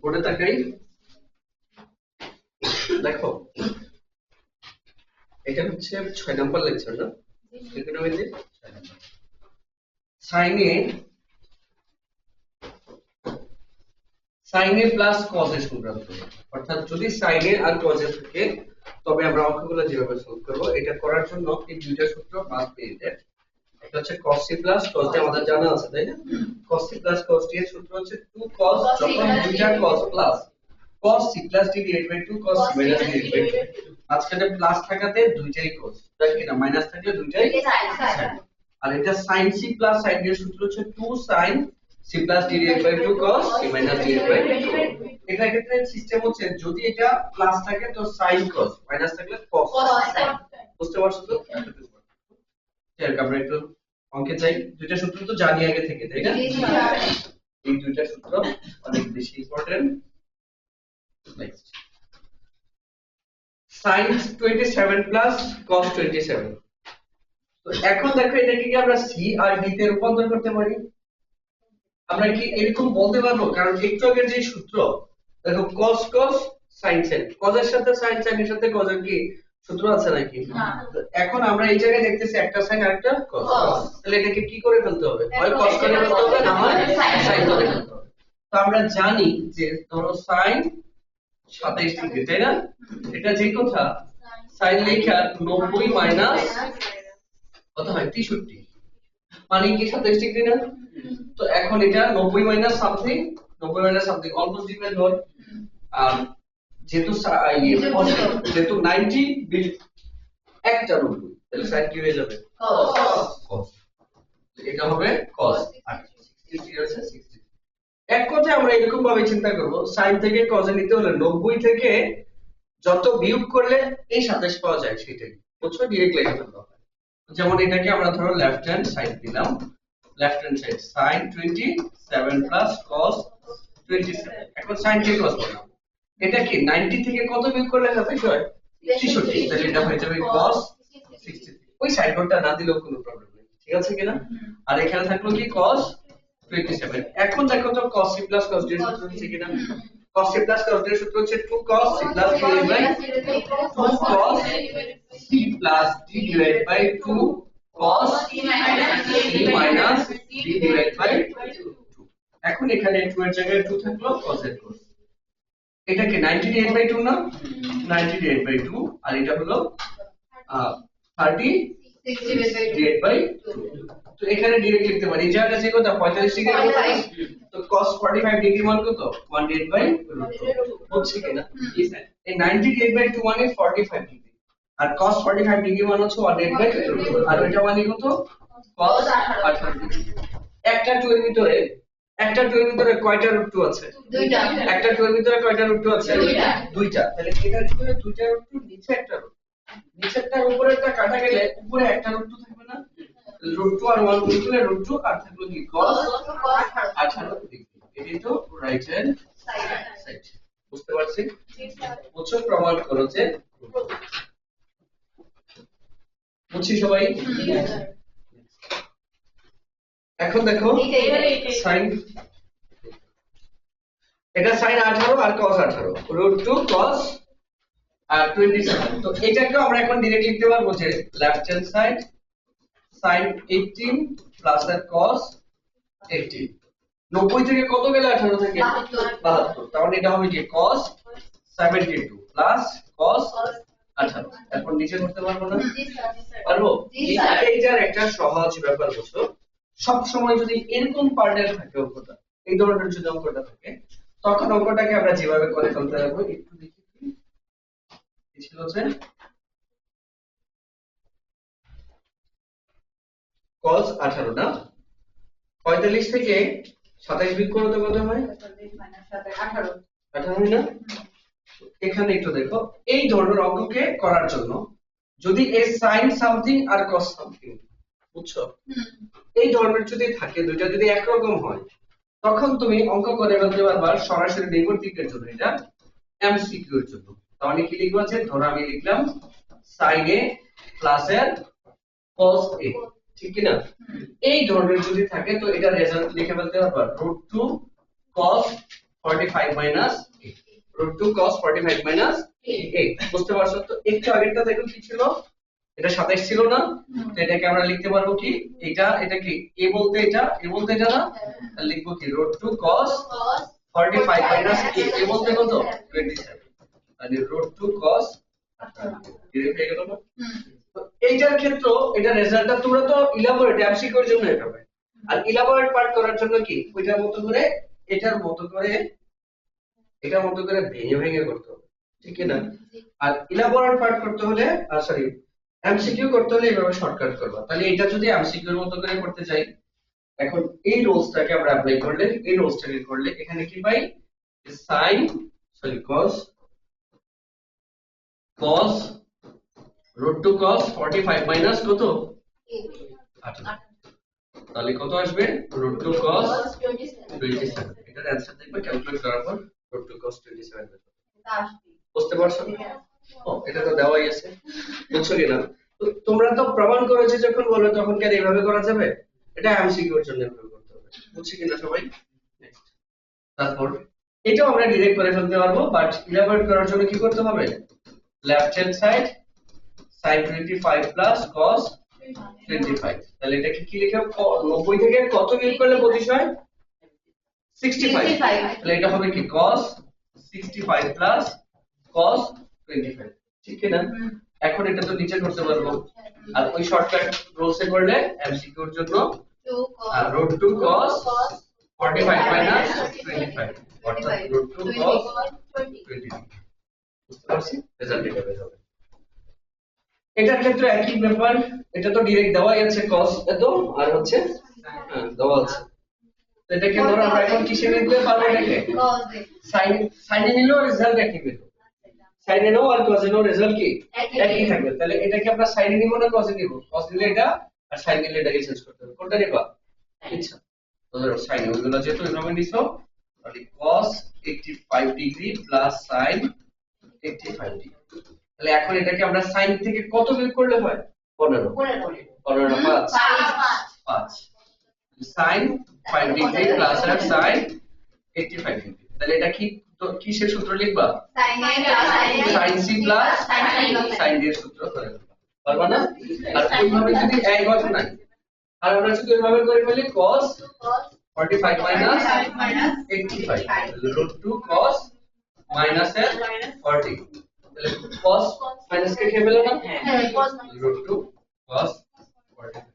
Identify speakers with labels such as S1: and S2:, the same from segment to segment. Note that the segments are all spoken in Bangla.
S1: বোর্ডে তাকাই দেখো, এটা হচ্ছে 6 নম্বর লেকচার না? ট্রিগোনোমেট্রি 6 নম্বর। সাইনে প্লাস কজে সংক্রান্ত, অর্থাৎ যদি সাইনে আর কজে থাকে তবে আমরা অঙ্কগুলো যেভাবে সলভ করব, এটা করার জন্য এই দুইটা সূত্র মাস্ট পেয়ে যায়। এটা হচ্ছে cos c plus cos d আমাদের জানা আছে, তাই না? cos c plus cos d এর সূত্র হচ্ছে 2 cos, যখন দুইটা cos plus cos c plus d divided by 2 cos c minus d divided by 2, মাঝখানে প্লাস থাকাতে দুইটাই cos, তাই কি না? মাইনাস থাকলে দুইটাই sin। আর এটা sin c plus sin d এর সূত্র হচ্ছে 2 sin c plus d divided by 2 cos c minus d divided by 2। এটা ক্ষেত্রে সিস্টেম হচ্ছে যদি এটা প্লাস থাকে তো sin cos, মাইনাস থাকলে cos sin। বুঝতে পারছো তো? আমরা একটু অঙ্কে চাই, দুইটা সূত্র তো জানি আগে থেকে, তাই না? এই দুইটা সূত্র অনেক বেশি important. Next, sin 27 plus cos 27। তো এখন দেখো এটাকে কি আমরা c আর d তে রূপান্তর করতে পারি? আমরা কি এরকম বলতে পারবো? কারণ একটু আগের যে সূত্র দেখো, cos cos sin sin, cos এর সাথে sin sin এর সাথে cos এর কি সূত্র আছে নাকি? এখন আমরা এই জায়গায় দেখতেছি একটা sin আর একটা cos, তাহলে এটাকে কি করে ফেলতে হবে? হয় cos করে ফেলতে হবে, না হয় sin করে ফেলতে হবে। তো আমরা জানি যে ধরো sin 27 ডিগ্রি, তাই না? এটা যে কথা sin লেখা 90 মাইনাস কত হয় 63, মানে কি 27 ডিগ্রি না? তো এখন এটা 90 minus something, 90 minus something almost degree ধর, যেহেতু যেহেতু 90 একটা 90, তাহলে sin কি হয়ে যাবে? cos। এটা হবে cos আর 60 আছে 60। এক কথায় আমরা এরকম ভাবে চিন্তা করব, sin থেকে cos এ নিতে হলে 90 থেকে যত বিয়োগ করলে এই 27 পাওয়া যায় সেটাই, বুঝছো? ডাইরেক্ট লিখে ফেলতে হবে। যেমন এটাকে আমরা ধরো লেফট হ্যান্ড সাইড দিলাম, left hand side sin 27 plus cos 27। এখন sin কে cos করলাম, এটা কি 90 থেকে কত বিয়োগ করলে 27 হয়? 63, তাহলে এটা হয়ে যাবে cos 63। ওই সাইড নোটটা না দিলেও কোনো প্রবলেম নেই, ঠিক আছে কিনা? আর এখানে থাকলো কি cos 27। এখন দেখো তো cos c plus cos d এর সূত্র হচ্ছে কিনা? cos c plus cos d এর সূত্র হচ্ছে 2 cos c plus d divided by 2 cos c plus d divided by 2 cos c minus d divided by 2। এখন এখানে 2 এর জায়গায় 2 থাকলো cos এর cos, এটা কি 90 divided by 2 না? 90 divided by 2, আর এটা হলো 30 divided by 2। তো এখানে डायरेक्ट লিখতে পারি এই জায়গাটা যে কত 45 ডিগ্রি, তো cos 45 ডিগ্রি মান কত? 1 divided by √2, হচ্ছে কিনা? এই 90 divided by 2 মানে 45 ডিগ্রি, আর cos 45 ডিগ্রি মান হচ্ছে 1 divided by √2, আর ওইটা মানে কত? cos 18 degree. একটা 2 এর ভিতরে কয়টা √2 আছে? দুইটা। একটা 2 এর ভিতরে কয়টা √2 আছে? দুইটা। তাহলে এটার ভিতরে দুইটা √2, নিচে একটা √2, নিচেরটার উপরেরটা কাটা গেলে উপরে একটা √2 থাকবে না? √2 আর 1 গুণ করলে √2, আর থাকলো কি cos 18 ডিগ্রি। এটাই তো রাইট হ্যান্ড সাইড। বুঝতে পারছি? বুঝছো? প্রমাণ করো যে বুঝছি সবাই? এখন দেখো sin, এটা sin 18 আর cos 18, √2 cos আর 27। তো এটাকে আমরা এখন ডাইরেক্ট লিখতে পারবো যে left hand side sin 18 plus আর cos 18। 90 থেকে কত গেলে 18 থাকে? 72। তাহলে এটা হবে কি cos 72 প্লাস cos 18। এখন নিচে করতে পারবো না? পারবো? এইটার একটা সহজ ব্যাপার বুঝছো, সব সময় যদি এরকম পার্টের থাকে অঙ্কটা, এই ধরনের যদি অঙ্কটা থাকে, তখন অঙ্কটাকে আমরা যেভাবে করে ফেলতে পারবো একটু দেখি কি ছিল যে cos 18 না, 45 থেকে 27 বিয়োগ করলে তো কত হয়? 18 হয় না? এখানে একটু দেখো, এই ধরনের অঙ্ককে করার জন্য যদি এই sin সামথিং আর cos সামথিং, বুঝছো? এই ধরনের যদি থাকে, দুইটা যদি একরকম হয়, তখন তুমি অঙ্ক করে ফেলতে পারবা সরাসরি নৈর্ব্যক্তিকের জন্য, এটা এমসিকিউ এর জন্য। তাহলে কি লিখবো আছে, ধরো আমি লিখলাম sin a প্লাস এর cos a, ঠিক কি না? এই ধরনের যদি থাকে তো এটা রেজাল্ট লিখে ফেলতে পারবা √2 cos 45 minus √2 cos 45 minus a। বুঝতে পারছো তো? একটু আগেরটা দেখো কি ছিল, এটা 27 ছিল না? তো এটাকে আমরা লিখতে পারবো কি, এটা কি a বলতে এটা, a বলতে এটা না, তাহলে লিখবো কি √2 cos 45 মাইনাস a বলতে কত 27, মানে √2 cos ডিরেক্ট হয়ে গেল না? তো এইটার ক্ষেত্রে এটা রেজাল্টটা তোমরা তো ইলাবোরেট এমসিকিউ এর জন্য এটা হবে, আর ইলাবোরেট পার্ট করার জন্য কি ওইটার মতো করে এটার মতো করে এটার মতো করে ভেঙে ভেঙে করতে হবে, ঠিক কি না? আর ইলাবোরেট পার্ট করতে হলে সরি এমসিকিউ করতে হলে এইভাবে শর্টকাট করবা। তাহলে এটা যদি এমসিকিউ এর মতো করে করতে চাই, এখন এই রুলসটাকে আমরা অ্যাপ্লাই করলে, এই রুলসটাকে করলে এখানে কি পাই, sin cos cos √2 cos 45 minus কত 18, তাহলে কত আসবে √2 cos 27। এটার অ্যানসার দেখবে ক্যালকুলেট করার পর √2 cos 27 আসবে। বুঝতে পারছো? ও এটা তো দেওয়াই আছে, বুঝছো কি না? তো তোমরা তো প্রমাণ করেছো যখন বলো তখন কি আর এইভাবে করা যাবে? এটা এমসিকিউ এর জন্য এভাবে করতে হবে, বুঝছি কিনা সবাই? নেক্সট, তারপর এটাও আমরা ডিরেক্ট করে ফেলতে পারবো, বাট ইলাবোরেট করার জন্য কি করতে হবে, left hand side sin 25 plus cos 25, তাহলে এটাকে কি লিখে 90 থেকে কত বিয়োগ করলে 25 হয় 65, তাহলে এটা হবে কি cos 65 প্লাস cos 25, ঠিক কি না? এখন এটা তো নিচে করতে পারবো, আর ওই শর্টকাট রুলসে করলে এমসিকিউ এর জন্য √2 cos 45 মাইনাস 25 অর্থাৎ √2 cos 25। বুঝতে পারছি? রেজাল্ট এটা বের হবে। এটার ক্ষেত্রে একই ব্যাপার, এটা তো ডাইরেক্ট দেওয়াই আছে cos এত, আর হচ্ছে দেওয়া আছে, তো এটাকে ধরো আমরা এখন কিসে লিখতে পারবো, এটাকে sin এ নিলেও রেজাল্ট একই বের হবে, sin এ নাও আর cos এ নাও রেজাল্ট কি একই থাকবে। তাহলে এটাকে আমরা sin এ নিব না cos এ নিব, cos নিলে এটা আর sin নিলে এটাকে চেঞ্জ করতে হবে, কোনটা নিবা ইচ্ছা। তো ধরো sin ওইগুলো যেহেতু এভাবে নিছো, তাহলে cos 85 degree plus sin 85 degree, তাহলে এখন এটাকে আমরা sin থেকে কত বিয়োগ করলে হয় 15, 15 না 5 sin 5 ডিগ্রি প্লাস আর sin 85 ডিগ্রি, তাহলে এটা কি তো কিসের সূত্র লিখবা, sin c plus sin d এর সূত্র করে ফেলবা, পারবা না? আর ওইভাবে যদি এক কথা নাই, আর আমরা যদি ওইভাবে করে ফেলি cos 45 মাইনাস 85, তাহলে √2 cos মাইনাস এর 40, তাহলে cos মাইনাস কে খেয়ে ফেলে না, √2 cos 45।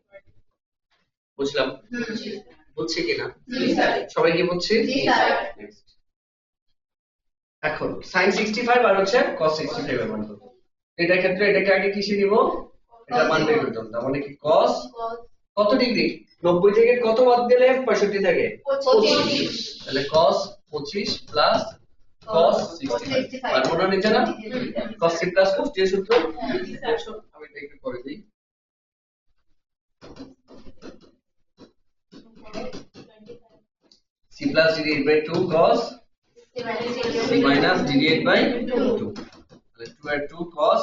S1: বুঝলাম? বুঝছি কিনা সবাই? কি বুঝছি? Next, এখন sin 65 আর হচ্ছে cos 65 এর মান কত, এটার ক্ষেত্রে এটাকে আগে কিসে নিব, এটা মান বের করতে হবে। তার মানে কি cos কত ডিগ্রি, 90 থেকে কত বাদ দিলে 65 থাকে 25, তাহলে cos 25 প্লাস cos 65, আর মনে নিচে না cos c plus cos d এর সূত্র, আমি এটা একটু করে দিই। c plus d divided by 2 cos c minus d divided by 2, তাহলে 2 আর 2 cos,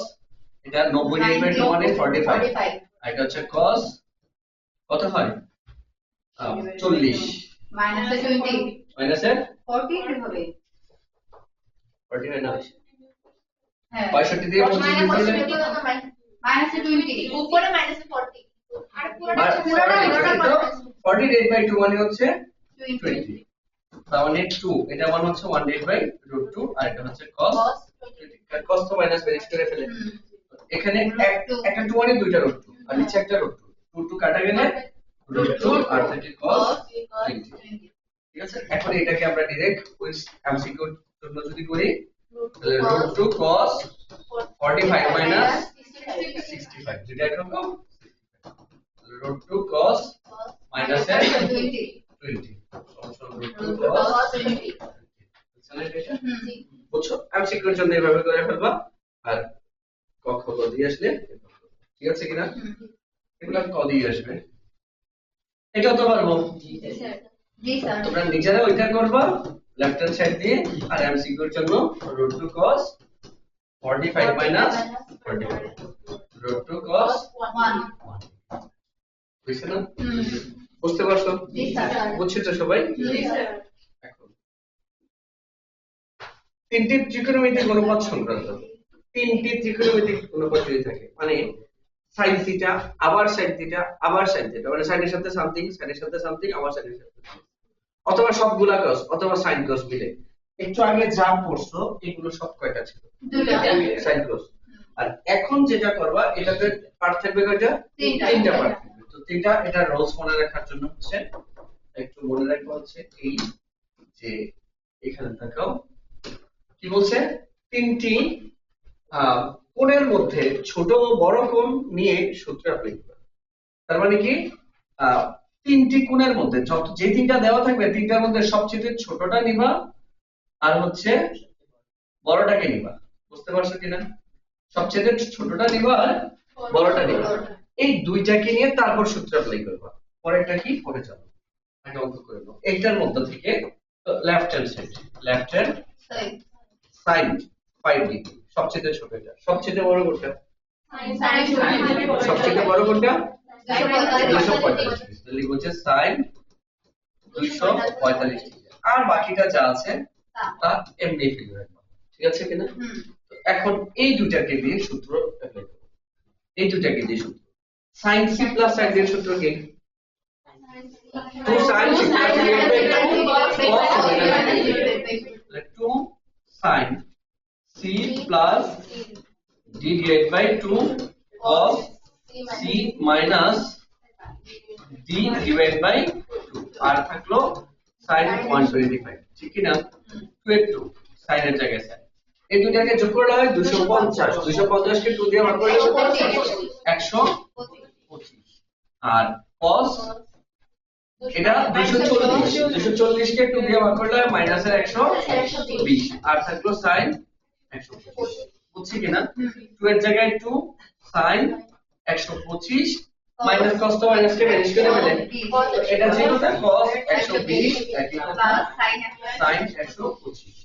S1: এটা 90 divided by 2 মানে 45, আর এটা হচ্ছে cos কত হয় 40
S2: মাইনাস 20
S1: মাইনাস
S2: 40 হবে
S1: 40 হয় না,
S2: হ্যাঁ
S1: 65 দিয়ে 25 বিয়োগ করলে
S2: মাইনাস 20
S3: উপরে মাইনাস 40 আর পুরোটা
S1: আর
S3: পুরোটা
S1: 40 divided by 2 মানে হচ্ছে
S2: 20
S1: 20, তার মানে 2, এটা মান হচ্ছে 1 divided by √2, আর এটা হচ্ছে cos 20, cos তো মাইনাস বেরিয়ে করে ফেলে, এখানে একটা 2 মানে দুইটা √2 আর নিচে একটা √2, 2 2 কাটা গেলে √2 আর থাকে cos 20, ঠিক আছে? এখন এটাকে আমরা ডাইরেক্ট ওই এমসিকিউ এর জন্য যদি করি, তাহলে √2 cos 45 মাইনাস 65, যেটা এখন √2 cos মাইনাস 20 √2 cos 20, বুঝছো? এমসিকিউ এর জন্য এইভাবে করে ফেলবা, আর কক্ষ ক দিয়ে আসলে ঠিক আছে কিনা, এগুলা ক দিয়ে আসবে, এটাও তো পারবো।
S2: জি স্যার
S1: তোমরা নিজেরা ওইটা করবা লেফট হ্যান্ড সাইড দিয়ে, আর এমসিকিউ এর জন্য √2 cos 45 minus 45 √2 cos
S2: 1
S1: বুঝছো না? বুঝতে পারছো?
S2: জি স্যার
S1: বুঝছো তো সবাই?
S2: জি স্যার
S1: এখন তিনটি ত্রিকোণমিতিক অনুপাত সংক্রান্ত তিনটি ত্রিকোণমিতিক অনুপাত যদি থাকে, মানে sin থিটা আবার sin থিটা আবার sin থিটা, মানে সাইনের সাথে সামথিং, সাইনের সাথে সামথিং, আবার সাইনের সাথে something, অথবা সবগুলা cos অথবা sin cos মিলে। একটু আগে যা পড়ছো এগুলো সব কয়টা ছিল?
S2: দুইটা।
S1: sin cos। আর এখন যেটা করবা এটাতে পার্ট থাকবে কয়টা? তিনটা পার্ট থাকবে। তো তিনটা, এটা রোলস মনে রাখার জন্য হচ্ছে একটু মনে রাখবা হচ্ছে এই যে এখানে দেখাও কি বলছে, তিনটি কোণের মধ্যে ছোট ও বড় কোণ নিয়ে সূত্র অ্যাপ্লাই করবে। তার মানে কি তিনটি কোণের মধ্যে যত যে তিনটা দেওয়া থাকবে তিনটার মধ্যে সবচেয়ে ছোটটা নিবা আর হচ্ছে বড়টাকে নিবা। বুঝতে পারছো কিনা? সবচেয়ে ছোটটা নিবা আর বড়টা নিবা, এই দুইটাকে নিয়ে তারপর সূত্র অ্যাপ্লাই করবা। পরেরটা কি পরে চলো একটা অঙ্ক করে নাও এইটার মধ্যে থেকে। Left hand side, left hand sine 5 degree, সবচেয়ে ছোট এটা, সবচেয়ে বড় কোনটা? সবচেয়ে বড় কোনটা? 245 ডিগ্রি। লিখব হচ্ছে sin 245 ডিগ্রি, আর বাকিটা যা আছে তা এমনি ফেলে রাখবা। ঠিক আছে কিনা? তো এখন এই দুটাকে দিয়ে সূত্র অ্যাপ্লাই করব। এই দুটাকে দিয়ে সূত্র sin c plus sin d এর সূত্র কি? 2 sin c plus d 2 sin c plus d divided by 2 cos c minus d divided by 2 আর থাকলো sin 125। ঠিক কি না? 2 এর 2 sin এর জায়গায় sin, এই দুটাকে যোগ করলে হয় 250, 250 কে 2 দিয়ে ভাগ করলে 125, আর cos এটা 240, 240 কে 2 দিয়ে ভাগ করলে মাইনাস এর 120 আর থাকলো sin 125। বুঝছি কিনা? 2 এর জায়গায় 2 sin 125 মাইনাস cos তো মাইনাস কে ম্যানেজ করে ফেলে, এটা ছিল না cos 120 একই কথা sin 125,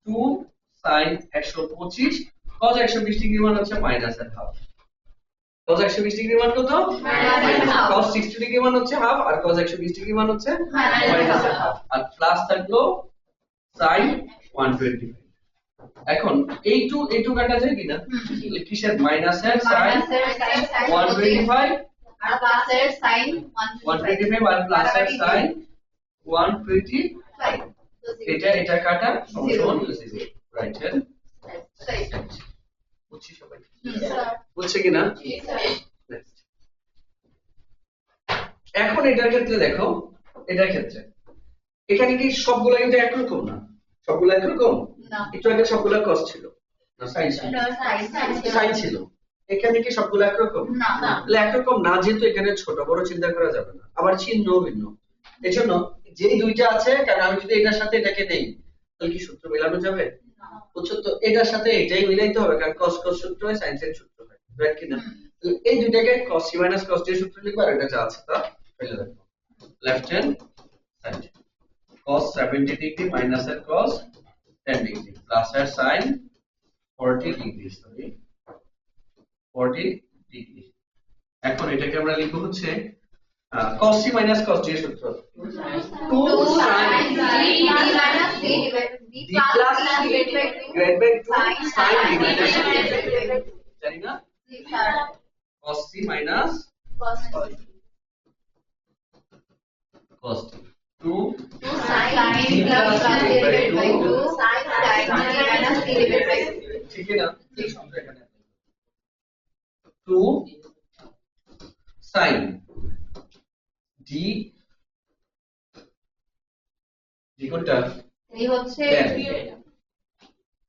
S1: 2 sin 125 cos 120 ডিগ্রি মান হচ্ছে মাইনাস এর হাফ। cos 120 ডিগ্রি মান কত? cos 60 ডিগ্রি মান হচ্ছে হাফ, আর cos 120 ডিগ্রি মান হচ্ছে মাইনাস এর হাফ, আর প্লাস থাকলো sin 125। এখন এই টু কাটা যায় কিনা? কিসের? মাইনাস এর sin 125
S2: আর প্লাসের sin
S1: 125 আর প্লাস এর sin 125, এটা কাটা সমান 0, রাইট হ্যান্ড সাইড। বুঝছি সবাই? বুঝছে কিনা? Next. এখন এটার ক্ষেত্রে দেখো, এটার ক্ষেত্রে এখানে কি সবগুলা কিন্তু একরকম না? সবগুলা একরকম
S2: না।
S1: একটু আগে সবগুলা cos ছিল না sin ছিল? sin ছিল। এখানে কি সবগুলা একরকম?
S2: না।
S1: তাহলে একরকম না, যেহেতু এখানে ছোট বড় চিন্তা করা যাবে না, আবার চিহ্ন ভিন্ন, এজন্য যেই দুইটা আছে, কারণ আমি যদি এটার সাথে এটাকে দেই তাহলে কি সূত্র মেলানো যাবে? বুঝছো তো? এটার সাথে এটাই মিলাইতে হবে, কারণ cos cos সূত্র হয়, sin sin সূত্র হয়, রাইট কিনা? তাহলে এই দুইটাকে cos c minus cos d এর সূত্র লিখবো, আর এটা যা আছে তা ফেলে রাখবো। Left hand side cos 70 degree minus এর cos 10 ডিগ্রি প্লাস এর sin 40 ডিগ্রি, সরি 40 ডিগ্রি। এখন এটাকে আমরা লিখবো হচ্ছে cos c minus cos d এর সূত্র 2 sin d plus c divided by 2 sin d minus c, জানি না? cos c minus cos d 2 ঠিক না? এই সূত্র এখানে 2 sin d কোনটা?
S2: এই হচ্ছে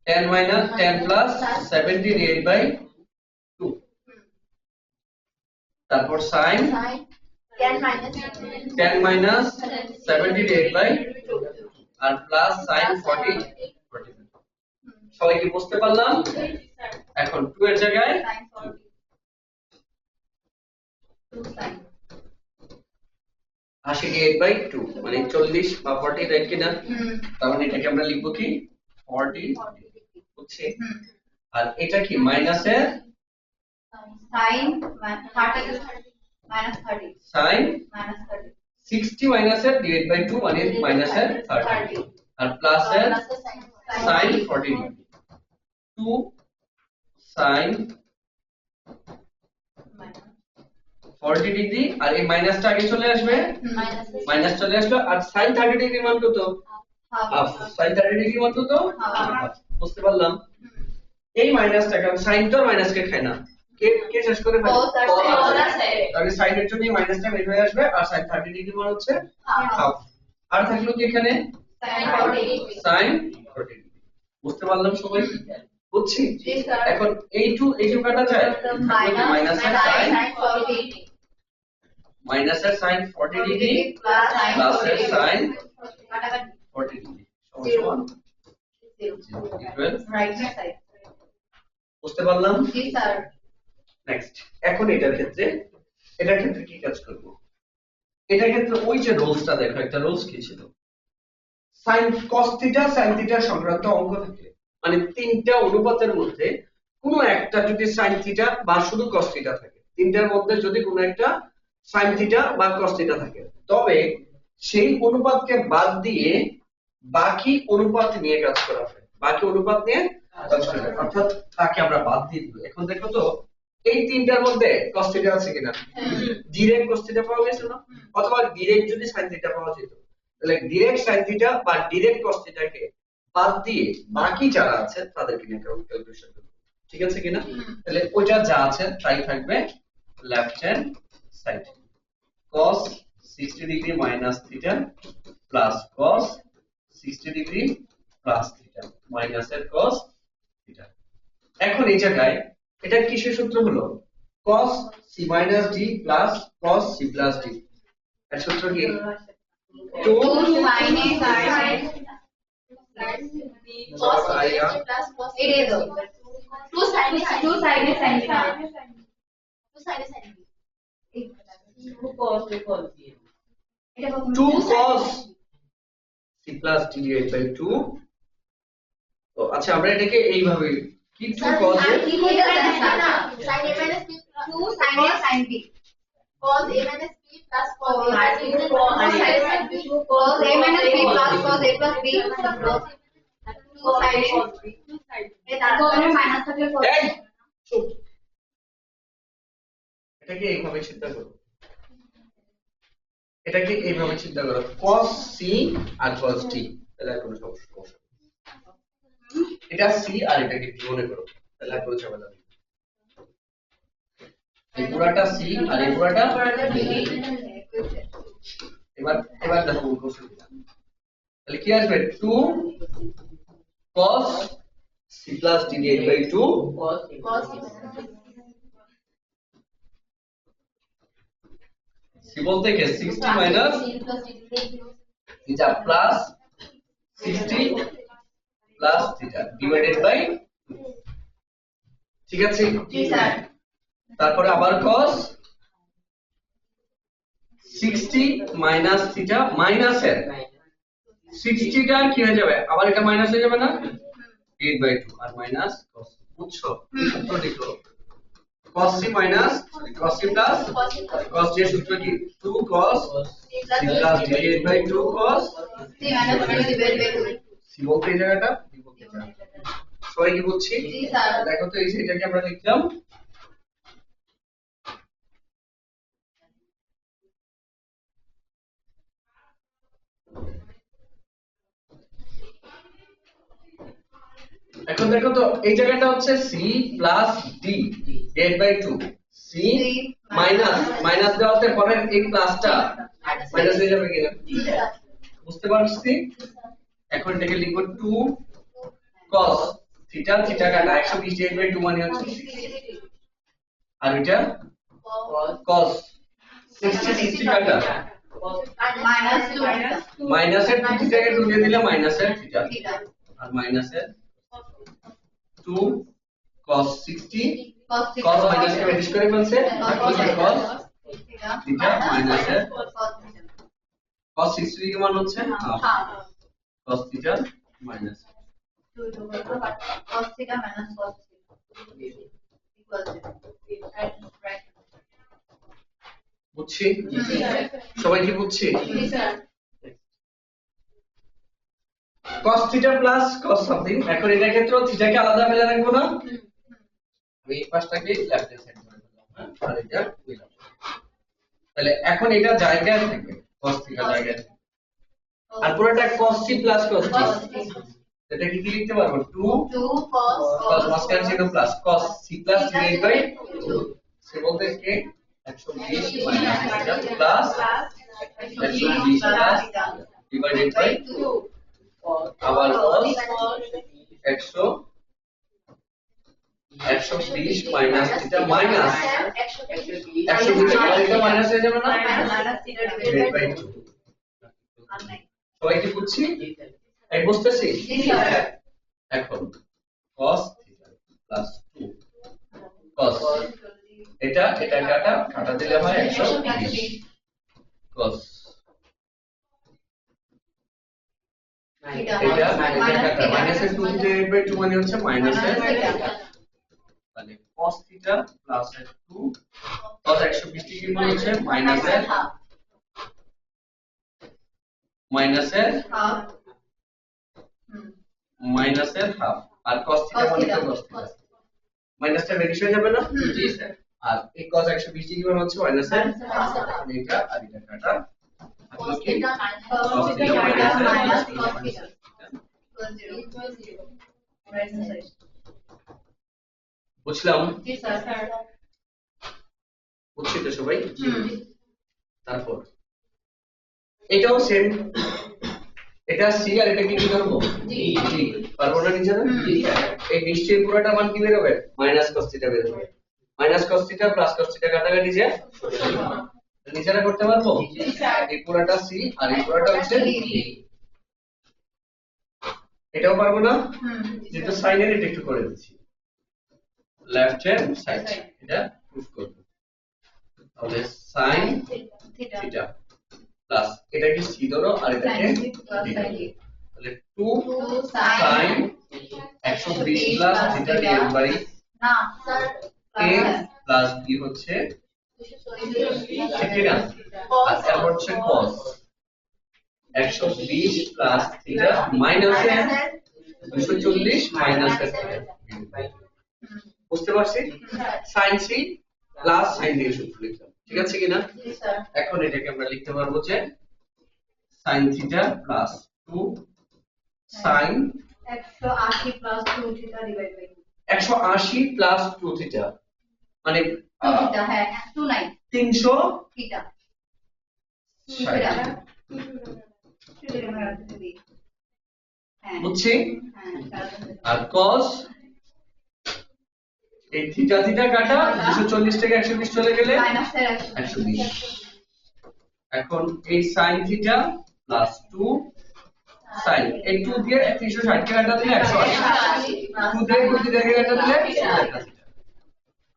S1: 10 minus 10 plus 70 divided by 2, তারপর sin 10 minus 70 divided by আর প্লাস sin 40 সবাই কি বুঝতে পারলাম? এখন 2 এর জায়গায় 80 ডিভাইড বাই 2 মানে 40 বা 40 রাইট কিনা? তার মানে এটাকে আমরা লিখবো কি 40 হচ্ছে। আর এটা কি মাইনাসের
S2: sin 30 minus 30
S1: sin
S2: minus 30
S1: 60 মাইনাসের ডিভাইড বাই 2 মানে মাইনাসের 30 আর প্লাসের sin 40 ডিগ্রি 2 sin 40 ডিগ্রি আর এই মাইনাসটা আগে চলে আসবে মাইনাস চলে আসলো আর sin 30 ডিগ্রি মান কত হাফ sin 30 ডিগ্রি মান কত half। বুঝতে পারলাম এই মাইনাসটা কারণ sin তো মাইনাসকে খায় না কে কে শেষ করে ফেলে
S2: Cos আর sin আছে।
S1: তাহলে sin এর জন্য এই মাইনাসটা বের হয়ে আসবে আর sin 30 ডিগ্রি মান হচ্ছে হাফ আর থাকলো কি এখানে
S2: sin 40
S1: sin 40 ডিগ্রি বুঝতে পারলাম সবাই বুঝছি
S2: জি, স্যার।
S1: এখন এই টু কাটা যায় মাইনাসের sin মাইনাসের sin 40 ডিগ্রি প্লাসের sin 40 ডিগ্রি সমান
S2: right side
S1: বুঝতে পারলাম
S2: জি স্যার
S1: নেক্সট এখন এটার ক্ষেত্রে কি কাজ করব এটার ক্ষেত্রে ওই যে রোলসটা দেখো একটা রোলস কি ছিল sin cos theta sin theta সংক্রান্ত অঙ্ক থাকে মানে তিনটা অনুপাতের মধ্যে কোনো একটা যদি sin থিটা বা শুধু cos থিটা থাকে তিনটার মধ্যে যদি কোনো একটা sin থিটা বা cos থিটা থাকে তবে সেই অনুপাতকে বাদ দিয়ে বাকি অনুপাত নিয়ে কাজ করা হয় বাকি অনুপাত নিয়ে কাজ করা হয় অর্থাৎ তাকে আমরা বাদ দিয়ে দিব এখন দেখো তো এই তিনটার মধ্যে cos থিটা আছে কিনা ডাইরেক্ট cos থিটা পাওয়া গেছে না অথবা ডাইরেক্ট যদি sin থিটা পাওয়া যেত তাহলে ডাইরেক্ট sin থিটা বা ডাইরেক্ট cos থিটাকে বাদ দিয়ে বাকি যারা আছে তাদেরকে নিয়ে ক্যালকুলেশন করব ঠিক আছে কিনা তাহলে ওইটা যা আছে তাই থাকবে left hand side cos 60 degree minus theta plus cos 60 degree plus theta মাইনাসের cos থিটা এখন এই জায়গায় এটা কিসের সূত্র হলো cos c minus d plus cos c plus d এর সূত্র কি 2
S2: sin a sin
S3: cos
S1: I am
S3: plus cos
S2: এড়িয়ে দাও
S3: 2 sin a sin
S2: 2 sin a sin b
S3: 2 sin a sin b
S2: এটা কত
S1: 2 cos c plus d divided by 2 তো আচ্ছা আমরা এটাকে এইভাবে কি 2 cos
S3: আর
S1: এ
S3: কি হয়ে যাবে না sin a minus b
S2: 2 sin a sin b
S3: cos a minus b plus cos a
S2: R
S3: minus b
S2: cos a minus b cos a minus b plus cos a plus b 2 sin a এ তারপরে মাইনাস থাকলে cos
S1: এই চুপ এটাকে এইভাবে চিন্তা করো এটাকে এইভাবে চিন্তা করো cos c আর cos d তাহলে আর কোনো সমস্যা নেই। এটা c আর এটাকে d মনে করো তাহলে আর কোনো ঝামেলা নেই এই পুরাটা c আর এই পুরাটা d। এবার দেখো কোশ্চেন তাহলে কি আসবে 2 cos c plus d divided by 2
S3: cos
S1: c বলতে কি 60 minus theta plus 60 plus theta divided by ঠিক আছে
S2: জি স্যার
S1: তারপরে আবার cos 60 মাইনাস থিটা মাইনাসের 60 টা কি হয়ে যাবে আবার এটা মাইনাস হয়ে যাবে না ডিভাইড বাই 2 আর মাইনাস cos বুঝছো সূত্র লিখো cos c minus cos c plus cos d এর সূত্র কি 2 cos c plus d divided by 2 cos
S2: c minus b divided by 2
S1: c বলতে এই জায়গাটা d বলতে এই জায়গাটা সবাই কি বুঝছি
S2: জি স্যার
S1: দেখো তো এই সেটাকে আমরা লিখলাম এখন দেখো তো এই জায়গাটা হচ্ছে c plus d divide by 2 c minus minus দেওয়াতে পরে এই প্লাসটা মাইনাস হয়ে যাবে কিনা বুঝতে পারছি এখন এটাকে লিখব 2 cos থিটা থিটা কাটা 120 ডিভাইড বাই 2 মানে হচ্ছে 60 আর এটা cos 60 60 কাটা
S2: minus 2
S1: মাইনাসের 2 থিটাকে 2 দিয়ে দিলে মাইনাসের থিটা
S2: থিটা
S1: আর মাইনাসের 2 cos 60
S2: cos
S1: cos মাইনাস কে ম্যানেজ করে ফেলছে তাহলে cos
S2: থিটা
S1: থিটা মাইনাসের
S2: cos থিটা
S1: cos 60 এর মান হচ্ছে half
S2: half
S1: cos theta minus
S2: 2 to but cos theta minus cos theta equals 0 right
S1: বুঝছি সবাই কি বুঝছি
S2: জি sir
S1: cos theta plus cos something এখন এটা ক্ষেত্রে থিটাকে আলাদা ফেলে রাখবো না আমি এই পাশটাকে লেফট হ্যান্ড সাইড করে দিলাম হ্যাঁ আর এটা দিলাম তাহলে এখন এটা জায়গায় থাকবে cos থিটা জায়গায় থাকবে আর পুরোটা cos c plus cos t এটা কি লিখতে পারবো 2 cos মাঝখানে ছিল plus cos c plus divide by 2 সে বলতে কি 120 minus theta plus 120 plus divided by 2 আবার cos 120 মাইনাস থিটা মাইনাস 120 আবার এটা মাইনাস হয়ে যাবে না
S2: minus theta
S1: ডিভাইড বাই 2 সবাই কি বুঝছি এই বুঝতেছি
S2: জি স্যার
S1: এখন cos থিটা প্লাস 2 cos এটা কাটা দিলে হয় 120 cos এটা কাটা মাইনাসের 2 ডিভাইড বাই 2 মানে হচ্ছে মাইনাসের তাহলে cos theta plus 2 cos 120 degree মানে হচ্ছে মাইনাসের
S2: half
S1: হাফ আর cos থিটা মানে তো cos থিটা মাইনাসটা ভ্যানিশ হয়ে যাবে না জি স্যার আর এই cos 120 ডিগ্রি মানে হচ্ছে মাইনাসের এটা আর এটা কাটা তাহলে কি
S2: cos theta minus cos theta equals 0 right side
S1: বুঝলাম
S2: জি স্যার
S1: বুঝছি তো সবাই তারপর এটাও সেম এটা c আর এটা কি করব জি পারবো না নিচে না এই নিশ্চয়ই পুরোটা মান কি বের হবে মাইনাস cos থিটা বের হবে minus cos theta plus cos theta কাটাকাটি যে নিচেরা করতে পারবো এই পুরোটা c আর এই পুরোটা হচ্ছে d এটাও পারবো না যেটা সাইনের এটা একটু করে দিচ্ছি লেফট হ্যান্ড সাইড এটা প্রুফ করব তাহলে sin থিটা প্লাস এটা কি c ধরো আর এটাকে d তাহলে 2 sin 120 প্লাস থিটা d এর বাড়ি
S2: না স্যার
S1: a প্লাস b হচ্ছে ঠিক না আর তারপর হচ্ছে cos 120 plus theta minus 240 minus বুঝতে পারছি sin c plus sin d সূত্র লিখলাম ঠিক আছে কিনা এখন এটাকে আমরা লিখতে পারবো যে sin theta plus 2 sin
S2: 180 plus 2 theta divided by
S1: 180 plus 2 theta মানে
S2: 2 theta হ্যাঁ 29
S1: 300
S2: theta
S1: বুঝছি আর cos এই থিটা থিটা কাটা 240 থেকে 120 চলে গেলে
S2: minus
S1: 120 এখন এই sin থিটা প্লাস 2 sin এই 2 দিয়ে 360 কে কাটা দিলে 180 2 দিয়ে 2 দিয়ে কাটা দিলে 180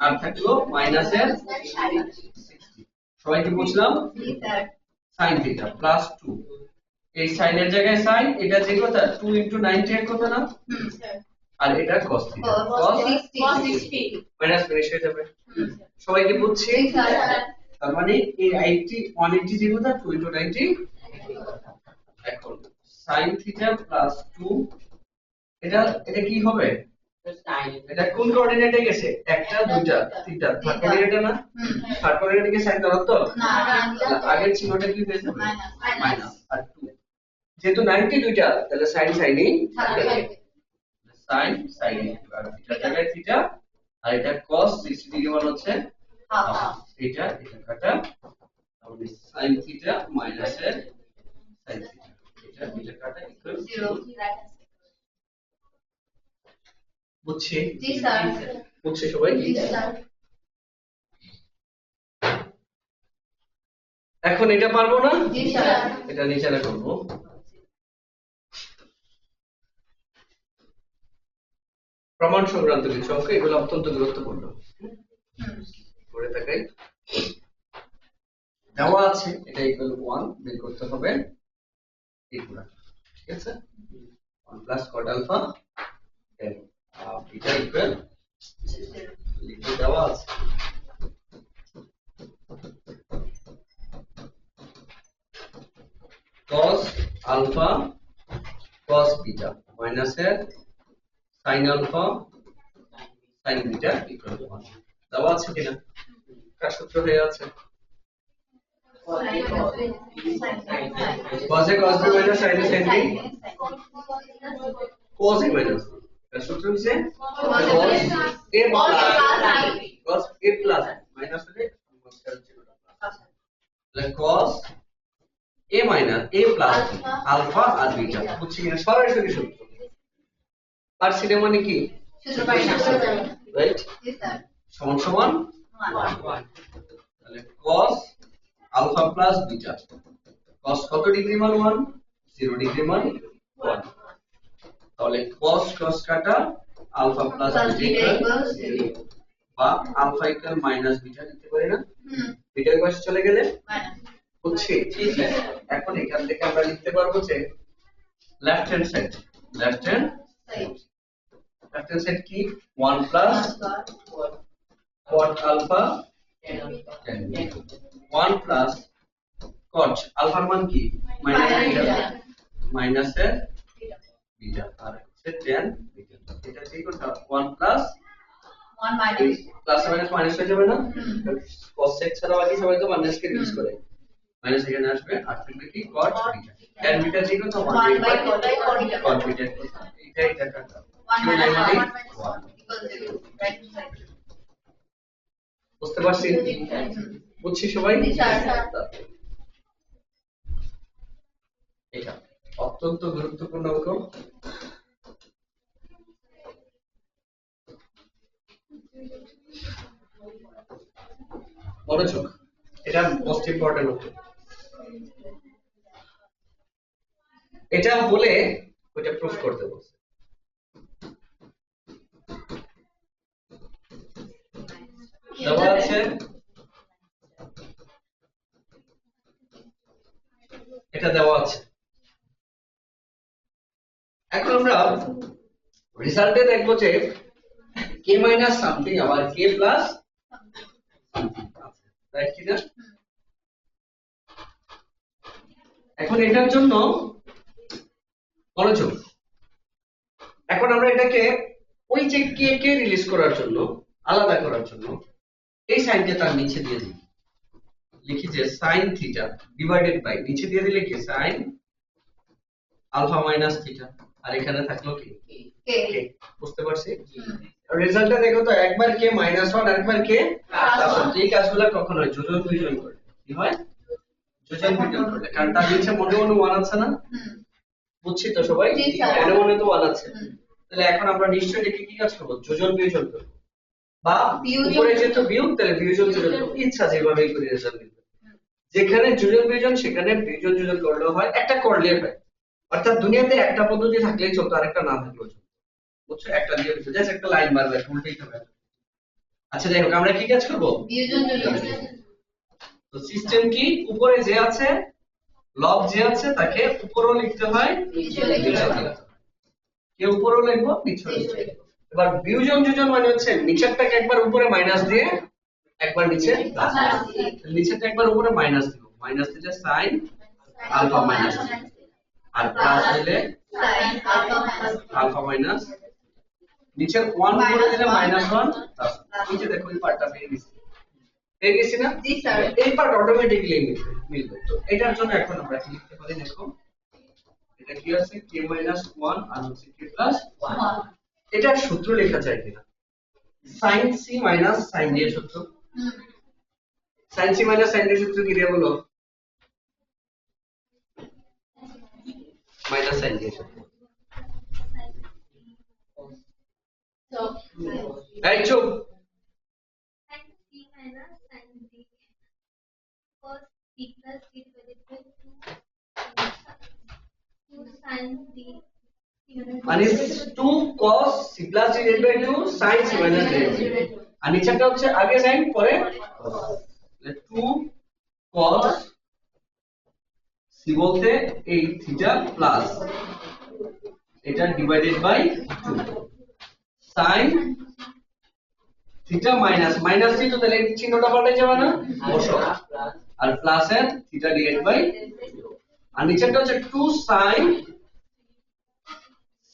S1: আর থাকলো মাইনাসের 60 সবাই কি বুঝলাম sin থিটা প্লাস 2 এই sin এর জায়গায় sin এটা যে কথা 2 * 90 এর কথা না আর এটা cos theta cos 60 minus finish হয়ে যাবে সবাই কি বুঝছি তার মানে এই 180 যে কথা 2 * 90 এখন sin থিটা প্লাস 2 এটা কি হবে এটা কোন কোঅর্ডিনেটে গেছে একটা দুইটা তিনটা থার্ড কোঅর্ডিনেটে না থার্ড কোঅর্ডিনেটে কি সাইন ধনাত্মক
S2: না
S1: আগের চিহ্নটা কি হয়ে যাবে মাইনাস আর 2 যেহেতু 90 দুইটা তাহলে সাইনই থাকবে sin আর থিটা জায়গায় থিটা আর এটা cos 60 ডিগ্রি মান হচ্ছে এটা কাটা তাহলে sin থিটা মাইনাস এর sin থিটা এটা কাটা ইকুয়াল 0 বুঝছি
S2: জি স্যার
S1: বুঝছি সবাই
S2: জি স্যার
S1: এখন এটা পারবো না
S2: জি স্যার
S1: এটা নিচে করব প্রমাণ সংক্রান্ত কিছু অঙ্ক এগুলো অত্যন্ত গুরুত্বপূর্ণ করে থাকাই দেওয়া আছে এটা ইকুয়াল 1 বের করতে হবে এগুলা, ঠিক আছে? 1 প্লাস কট আলফা এটা ইকুয়াল লিখে দেওয়া আছে। cos আলফা cos বিটা মাইনাসের sin alpha sin beta equal 1 দেওয়া আছে কিনা? কার সূত্র হয়ে আছে? cos a cos b minus sin a sin b cos a minus এর সূত্র হচ্ছে cos a cos a plus minus হলে তাহলে cos a minus a plus alpha আর বিটা বুঝছি কিনা? সরাসরি সূত্র আর সেটা মানে কি
S2: সূত্র পাই না
S1: রাইট
S2: জি স্যার
S1: সমান সমান 1 তাহলে cos alpha plus beta cos কত ডিগ্রি মান 1 0 ডিগ্রি মান 1 তাহলে cos cos কাটা আলফা প্লাস বিটা
S2: equals
S1: বা আলফা ইকুয়াল মাইনাস বিটা লিখতে পারি না?
S2: হুম
S1: বিটার পাশে চলে গেলে
S2: মাইনাস
S1: হচ্ছে এখন এখান থেকে আমরা লিখতে পারবো যে লেফট হ্যান্ড সাইড কি 1 plus cot alpha 1 plus cot আলফার মান কি মাইনাস বিটা মাইনাসের বিটা আর হচ্ছে tan বিটা এটা ঠিক কথা 1 প্লাস
S2: 1 মাইনাস
S1: প্লাস মাইনাস মাইনাস হয়ে যাবে না? cos x ছাড়া বাকি সবাই তো মাইনাস কে ইউজ করে মাইনাস এখানে আসবে আর থাকবে কি cot বিটা tan বিটা ঠিক কথা
S2: 1 বাই
S1: cot বিটা এটাই দেখাটা
S2: 1 মাইনাস 1
S1: 1
S2: 0 রাইট সাইড
S1: বুঝতে পারছি? বুঝছি সবাই?
S2: জি, স্যার।
S1: এটা অত্যন্ত গুরুত্বপূর্ণ অঙ্ক। মনোযোগ, এটা মোস্ট ইম্পর্টেন্ট অঙ্ক। এটা বলে ওইটা প্রুফ করতে বলছে। দেওয়া আছে এটা দেওয়া আছে এখন আমরা রেজাল্টে দেখবো যে k মাইনাস সামথিং আবার k প্লাস রাইট কি না? এখন এটার জন্য মনোযোগ, এখন আমরা এটাকে ওই যে k কে রিলিজ করার জন্য আলাদা করার জন্য এই সাইনকে তার নিচে দিয়ে দিই, লিখি যে sin থিটা ডিভাইডেড বাই নিচে দিয়ে দিলে কি sin আলফা মাইনাস থিটা আর এখানে থাকলো কি
S2: k
S1: k। বুঝতে পারছি? রেজাল্টটা দেখো তো একবার k মাইনাস 1 আরেকবার k প্লাস 1 এই কাজগুলো কখন হয়? যোজন বিয়োজন করে। কি হয়? যোজন বিয়োজন করে, কারণ তার নিচে মনে মনে 1 আছে না? বুঝছি তো সবাই?
S2: জি, স্যার।
S1: মনে মনে তো 1 আছে, তাহলে এখন আমরা নিশ্চয়ই দেখি কি কাজ করব? যোজন বিয়োজন করব বা
S2: বিয়োজন।
S1: উপরে যেহেতু বিয়োগ তাহলে বিয়োজন যোজন করব, ইচ্ছা যেভাবে করে রেজাল্ট দিতে। যেখানে যোজন বিয়োজন সেখানে বিয়োজন যোজন করলেও হয়, একটা করলে হয়। অর্থাৎ দুনিয়াতে একটা পদ্ধতি থাকলেই চলতো, আরেকটা না থাকলেও চলতো। বুঝছো? একটা দিয়ে দিতে জাস্ট একটা লাইন বারবার উল্টেই হবে। আচ্ছা যাই হোক, আমরা কি কাজ করব?
S2: বিয়োজন যোজন
S1: তো সিস্টেম কি? উপরে যে আছে লব যে আছে তাকে উপরেও লিখতে হয়
S2: নিচেও লিখতে
S1: নিচেও
S2: হয়।
S1: লিখতে হয়। কে উপরেও লিখবো নিচেও লিখবো। এবার বিয়োজন যোজন মানে হচ্ছে নিচেরটাকে একবার উপরে মাইনাস দিয়ে একবার নিচে প্লাস, নিচেরটা একবার উপরে মাইনাস দিব, মাইনাস দিলে sin আলফা মাইনাস আর প্লাস দিলে
S2: sin alpha minus
S1: alpha minus নিচের 1 উপরে দিলে -1 প্লাস নিচে দেখো এই পার্টটা পেয়ে গেছি, পেয়ে গেছি না?
S2: জি স্যার।
S1: এই পার্ট অটোমেটিক্যালি মিলবে। তো এটার জন্য এখন আমরা কি লিখতে পারি দেখো, এটা কি আছে k 1 আর হচ্ছে k 1। এটার সূত্র লেখা যায় কিনা? sin c sin d এর সূত্র। sin c sin d এর সূত্র কি দিয়ে বলো? মাইনাস sin d এর সূত্র। এই চুপ,
S4: sin c minus sin d cos c plus d divided by 2 sin d
S1: মানে 2 cos c plus d divided by 2 sin c minus d। আর নিচেরটা হচ্ছে আগে sin পরে 2 cos c বলতে এই থিটা প্লাস এটা divided by 2 sin theta minus minus theta, তাহলে চিহ্নটা পাল্টে যাবে না, বসো, আর প্লাস এর থিটা ডিভাইডেড বাই, আর নিচেরটা হচ্ছে 2 sin c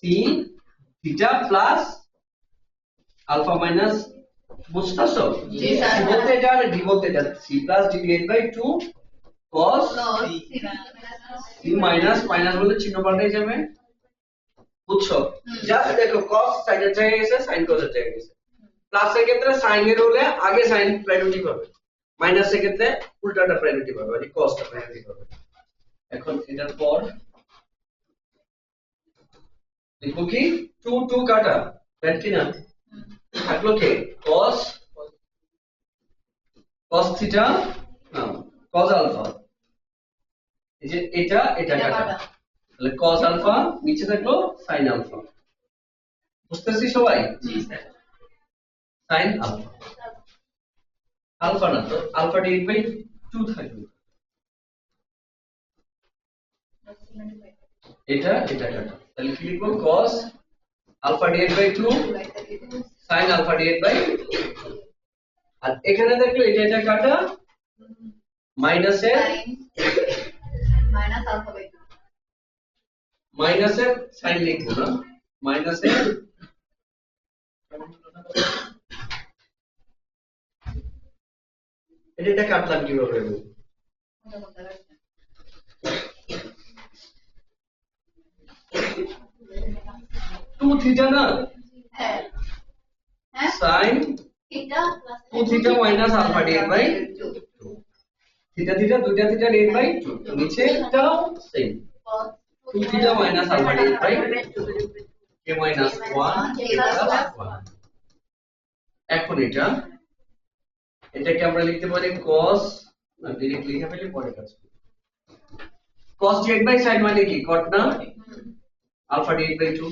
S1: theta plus alpha minus, বুঝতেছো?
S2: জি স্যার।
S1: c বলতে এটা আর d বলতে এটা, c plus d divided by 2 cos c minus minus বলে চিহ্ন পাল্টে যাবে, বুঝছো? জাস্ট দেখো cos sin এর জায়গায় গেছে, sin cos এর জায়গায় গেছে। প্লাস এর ক্ষেত্রে sin এর হলে আগে sin প্রায়োরিটি পাবে, মাইনাস এর ক্ষেত্রে উল্টাটা প্রায়োরিটি পাবে, মানে cos টা প্রায়োরিটি পাবে। এখন এটার পর লিখবো কি 2 2 কাটা, তাই কি না? থাকলো কি cos থিটা না cos আলফা, এই যে এটা এটা কাটা, তাহলে cos আলফা, নিচে থাকলো sin আলফা, বুঝতেছি সবাই?
S2: জি স্যার।
S1: sin আলফা, আলফা না তো আলফা ডিভাইড বাই 2 থাকবে, এটা এটা কাটা, তাহলে কি লিখবো cos alpha divide by 2 sin alpha divide by, আর এখানে দেখলো এটা এটা কাটা, মাইনাসের
S2: মাইনাস আলফা বাই 2।
S1: মাইনাসের সাইন লিখবো না, মাইনাসের এটা কাটলাম কিভাবে? 2 থিটা না,
S2: হ্যাঁ হ্যাঁ
S1: sin
S3: theta plus
S1: 2 theta minus alpha divide by 2, theta theta দুইটা থিটা ডিভাইড বাই 2, নিচেটাও same, 2 theta minus alpha divide by k minus 1 k plus 1। এখন এটাকে আমরা লিখতে পারি cos, না ডাইরেক্ট লিখে ফেলি পরে কাজ করি, cos ডিভাইড বাই sin মানে কি cot না, আলফা ডিভাইড বাই 2,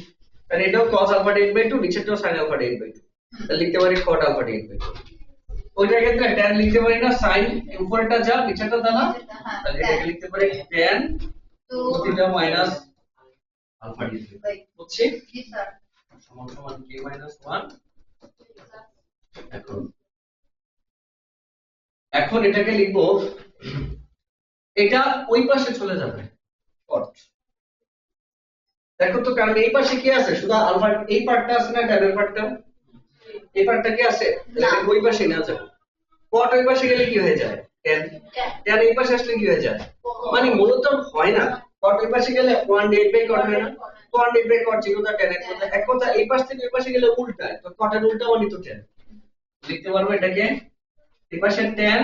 S1: তাহলে এটাও cos আলফা ডিভাইড বাই 2, নিচেরটাও sin আলফা ডিভাইড বাই 2, তাহলে লিখতে পারি cot আলফা ডিভাইড বাই 2। ওইটার ক্ষেত্রে tan লিখতে পারি না, sin উপরেরটা যা নিচেরটা তা না, তাহলে এটাকে লিখতে পারি tan 2 theta minus alpha divide by, বুঝছি?
S2: জি স্যার।
S1: সমান সমান k মাইনাস 1। এখন এটাকে লিখবো, এটা ওই পাশে চলে যাবে cot, দেখো তো, কারণ এই পাশে কি আছে, শুধু আলফা এই পার্টটা আছে না, tan এর পার্টটা, এই পার্টটা কি আছে, তাহলে ওই পাশে না যাবে, cot ওই পাশে গেলে কি হয়ে যায় tan এই পাশে আসলে কি হয়ে যায়, মানে মূলত হয় না, cot ওই পাশে গেলে 1 ডিভাইড বাই cot হয় না, 1 ডিভাইড বাই cot ছিল না tan এর কথা, এক কথা এই পাশ থেকে ওই পাশে গেলে উল্টায়, তো cot এর উল্টা মানে তো tan, লিখতে পারবো এটাকে এই পাশে tan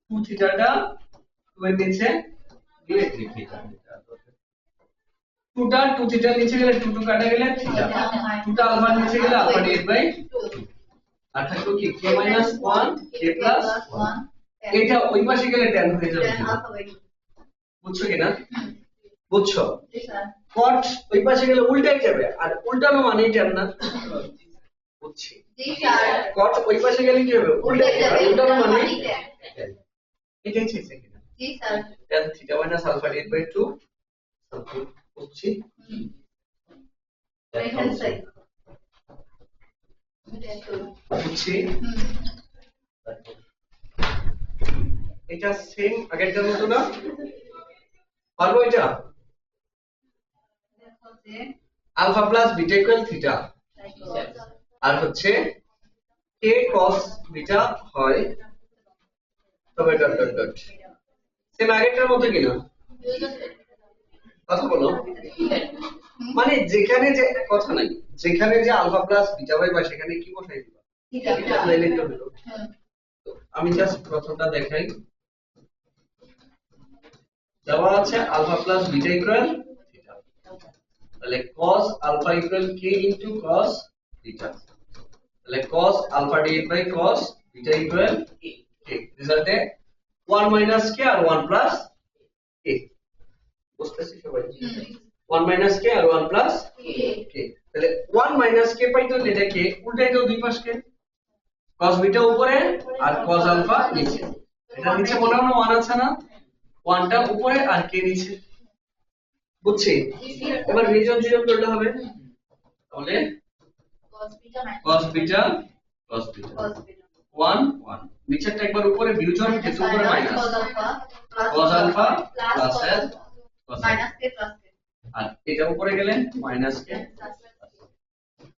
S1: 2 থিটাটা 2 এর নিচে ডিরেক্ট লিখি, 2টা 2 থিটার নিচে গেলে 2 2 কাটা গেলে থিটা, 2টা আলফার নিচে গেলে আলফা ডিভাইড বাই 2, আর থাকলো কি k মাইনাস 1 k প্লাস 1, এটা ওই পাশে গেলে tan হয়ে যাবে,
S2: আলফা বাই 2।
S1: বুঝছো কিনা? বুঝছো?
S2: জি স্যার।
S1: cot ওই পাশে গেলে উল্টাই যাবে, আর উল্টানো মানেই tan না, বুঝছি?
S2: জি স্যার।
S1: cot ওই পাশে গেলে কি হবে, উল্টাই যাবে, আর উল্টানো মানে
S2: tan।
S1: এটাই চেয়েছে কিনা,
S2: জি স্যার।
S1: tan theta minus alpha divide by 2, বুঝছি?
S2: Right hand side.
S1: বুঝছি? এটা সেম আগেরটার মতো না, পারবো এটা,
S2: দেখো যে
S1: alpha plus beta equal theta, আর হচ্ছে k cos বিটা হয়, তবে ডট ডট ডট, সেম আগেরটার মতো কিনা, কথা বলো, মানে যেখানে যে কথা নাই, যেখানে যে আলফা প্লাস বিটা হয় বা সেখানে কি বসাই দিবা,
S2: থিটা।
S1: এটা লাইলে তো হলো। তো আমি জাস্ট প্রথমটা দেখাই, দেওয়া আছে alpha plus beta equal theta, তাহলে cos alpha equal k into cos beta, তাহলে cos alpha divide by cos beta equal k, রেজাল্টে 1 মাইনাস k আর 1 প্লাস k, বুঝতেছি সবাই? 1 মাইনাস k আর 1 প্লাস k, তাহলে 1 মাইনাস k পাই, তো এটা k উল্টাই দাও দুই পাশকে, cos বিটা উপরে আর cos আলফা নিচে, এটা নিচে মনে হয় 1 আছে না, 1টা উপরে আর কে নিচে, বুঝছি? এবার বিয়োজন বিয়োজন করলে হবে, তাহলে
S3: cos beta minus
S1: cos beta cos beta
S2: cos beta
S1: 1 1, নিচেরটা একবার উপরে বিয়োজন কিন্তু উপরে minus
S2: cos alpha
S1: cos alpha
S3: plus
S1: plus l
S3: cos
S1: cos
S2: minus k plus k
S1: আর এটা উপরে গেলে মাইনাস কে,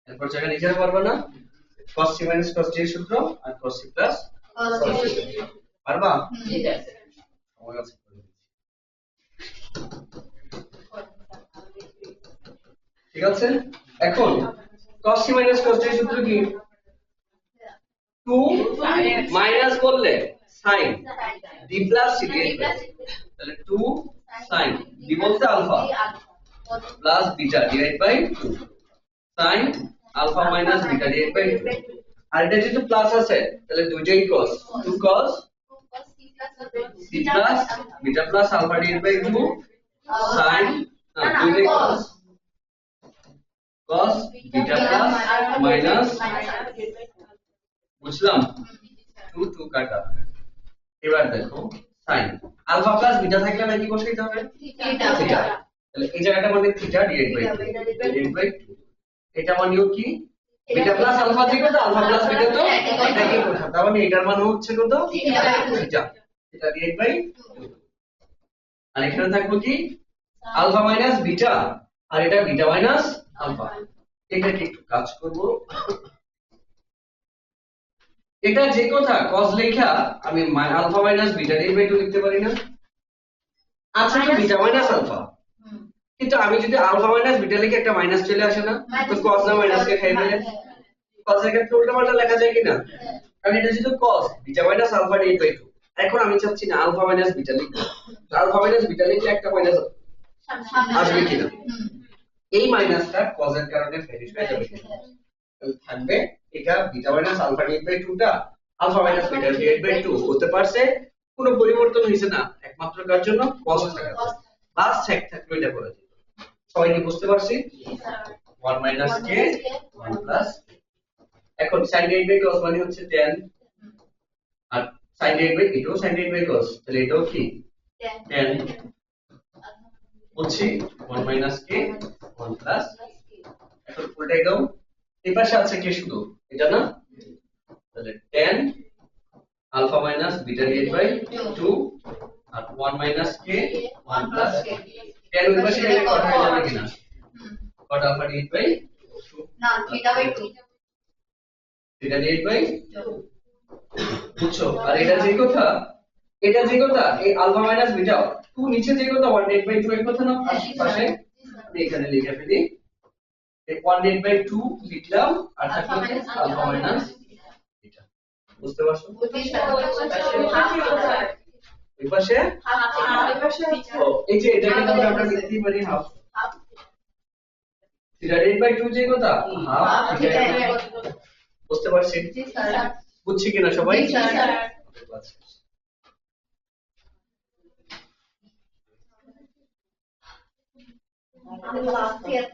S1: এরপর জায়গা লিখতে পারবে না, cos c minus cos d এর সূত্র আর cos c plus
S2: cos
S1: cos d
S2: k
S1: পারবা?
S3: ঠিক আছে
S1: সময় আছে করে দিচ্ছি। ঠিক আছে, এখন cos c minus cos d এর সূত্র কি? 2 মাইনাস করলে sin d plus c d তাহলে 2 sin d বলতে alpha plus beta divide by 2 sin alpha minus beta divide by 2, আর এটা যেহেতু প্লাস আছে তাহলে দুইটাই cos 2 cos c plus beta plus alpha divide by 2 sin দুইটাই cos বিটা প্লাস মাইনাস, বুঝলাম? 2 2 কাটা। এবার দেখো sin আলফা প্লাস বিটা থাকলে নাকি বসাইতে হবে
S2: theta
S1: থিটা, তাহলে এই জায়গাটা মানে থিটা ডিভাইড বাই 2 এটা মানেও কি বিটা প্লাস আলফা থেকে তো আলফা প্লাস বিটা তো একই কথা, তার মানে এটার মান হচ্ছে কত থিটা, থিটা ডিভাইড বাই 2, আর এখানে থাকবে কি আলফা মাইনাস বিটা আর এটা বিটা মাইনাস আলফা। এটাকে একটু কাজ করব, এটা যে কথা cos লেখা আমি alpha minus beta divide by 2 লিখতে পারি না, আচ্ছা তো বিটা মাইনাস আলফা, কিন্তু আমি যদি আলফা মাইনাস বিটা লিখে একটা মাইনাস চলে আসে না, তো cos না মাইনাস কে খাই ফেলে, cos এর ক্ষেত্রে উল্টা পাল্টা লেখা যায় কিনা, কারণ এটা যেহেতু cos beta minus alpha divide by 2, এখন আমি চাচ্ছি না আলফা মাইনাস বিটা লিখতে, আলফা মাইনাস বিটা লিখলে একটা মাইনাস আসবে কিনা, এই মাইনাসটা cos এর কারণে ভ্যানিশ হয়ে যাবে, তাহলে থাকবে এটা beta minus alpha divide by 2 টা alpha minus beta divide by 2 হতে পারছে, কোনো পরিবর্তন হইছে না, একমাত্র কার জন্য cos থাকার জন্য, প্লাস সেক থাকলে এটা করে দিই। সবাই কি বুঝতে পারছি? 1 মাইনাস k 1 প্লাস, এখন sin ডিভাইড বাই cos মানে হচ্ছে tan, আর sin ডিভাইড বাই এটাও sin ডিভাইড বাই cos, তাহলে এটাও কি tan, বুঝছি? 1 মাইনাস k 1 প্লাস, এখন উল্টাই দাও, এই পাশে আছে কি শুধু এটা না, তাহলে tan alpha minus beta divide by 2 আর 1 মাইনাস k 1 প্লাস, tan ওই পাশে গেলে কত হয়ে যাবে কিনা, cot আলফা ডিভাইড বাই 2
S2: না theta by 2
S1: theta divide by 2, বুঝছো? আর এটা যে কথা এই আলফা মাইনাস বিটা 2 নিচে যে কথা 1 ডিভাইড বাই 2 এর কথা না, পাশে আমি এখানে লিখে ফেলি, এই 1 ডিভাইড বাই 2 লিখলাম আর থাকলো আলফা মাইনাস বিটা, বুঝতে পারছো? এই পাশে ও এই যে এটা কিন্তু আমরা লিখতেই পারি হাফ, থিটা ডিভাইড বাই 2 যে কথা হাফ থিটা, বুঝতে পারছি?
S2: জি স্যার
S1: বুঝছি কিনা সবাই?
S2: জি স্যার আমি লাস্ট ইয়ার